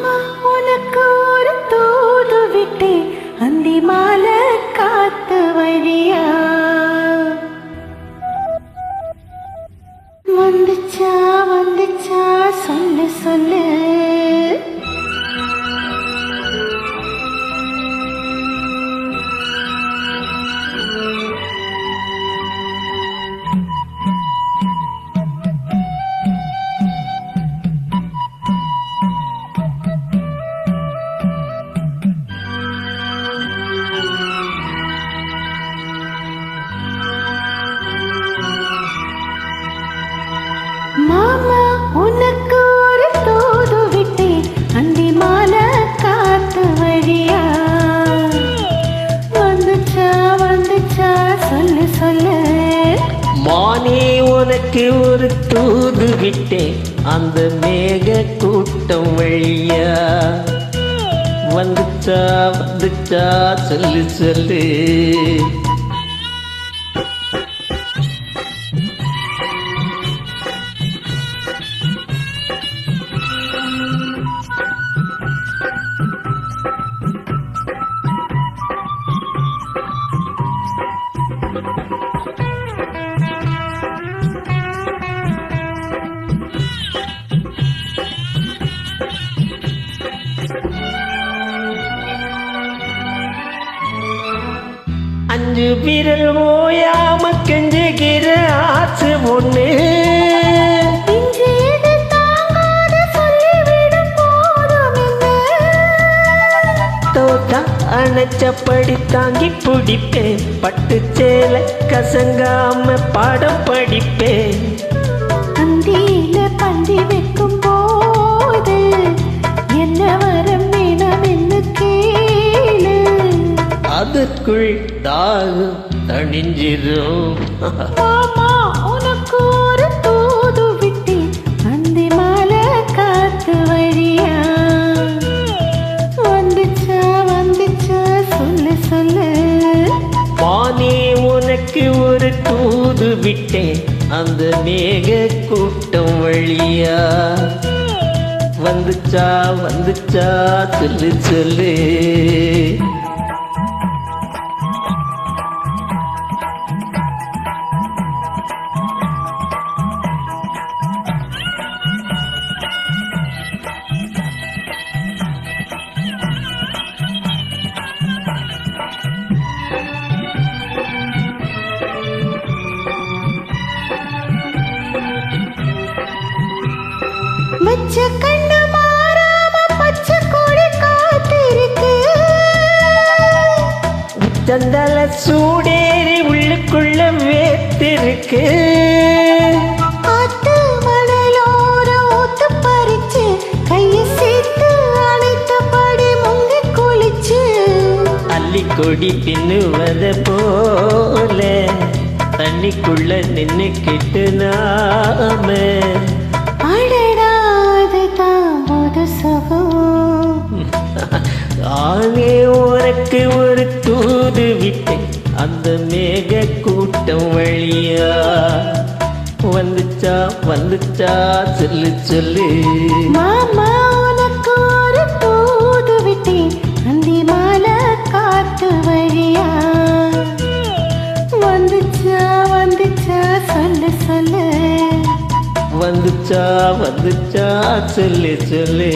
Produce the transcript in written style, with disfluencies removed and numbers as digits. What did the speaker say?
மாமா உனக்கு ஒரு தூது விட்டே அந்தி மாலை காத்து வழியா வந்துச்சா வந்துச்சா சொல்லு சொல்லு மாமா உனக்கு ஒரு தூது விட்டே அந்தி மாலை காத்து வழியா வந்துச்சா வந்துச்சா சொல்லு சொல்லு மானே உனக்கு ஒரு தூது விட்டேன் அந்த மேக கூட்டம் வழியா வந்துச்சா வந்துச்சா சொல்லு சொல்லு அஞ்சு விரல் ஓயாம கெஞ்சுகிற ஆசை ஒண்ணு தோத்தா அணைச்சப்படி தாங்கி பிடிப்பேன் பட்டு சேலை கசங்காம பாடம் படிப்பேன் அந்தியில பந்தி வைக்கும் போது என்ன வரம் வேணும் என்று கேளு அதற்குள் தாகம் தணிஞ்சிரும் மாமா உனக்கு ஒரு தூது விட்டே அந்தி மாலை காத்து வழியா வந்துச்சா வந்துச்சா சொல்லு சொல்லு மானே உனக்கு ஒரு தூது விட்டேன் அந்த மேக கூட்டம் வழியா வந்துச்சா வந்துச்சா சொல்லு சொல்லு வச்ச கண்ணு மாறாம பச்சை கொடி காத்திருக்கு சந்தல சூடேறி உள்ளுக்குள்ள வேத்திருக்கு ஆத்து மணலோர ஊத்து பறிச்சு கைய சேர்த்து அணைத்தபடி முங்கி குளிச்சு அள்ளி கொடி பின்னுவத போல தண்ணிக்குள்ள நின்னு கிட்டு நாம அடடாது தாமோது சுகம் ஆனே உனக்கு ஒரு தூது விட்டேன் அந்த மேக கூட்டம் வழியா வந்துச்சா வந்துச்சா சொல்லு சொல்லு மாமா உனக்கு ஒரு தூது விட்டே அந்தி மாலை காத்து வழியா வந்துச்சா வந்துச்சா சொல்லு சொல்லு வந்துச்சா வந்துச்சா சொல்லு சொல்லு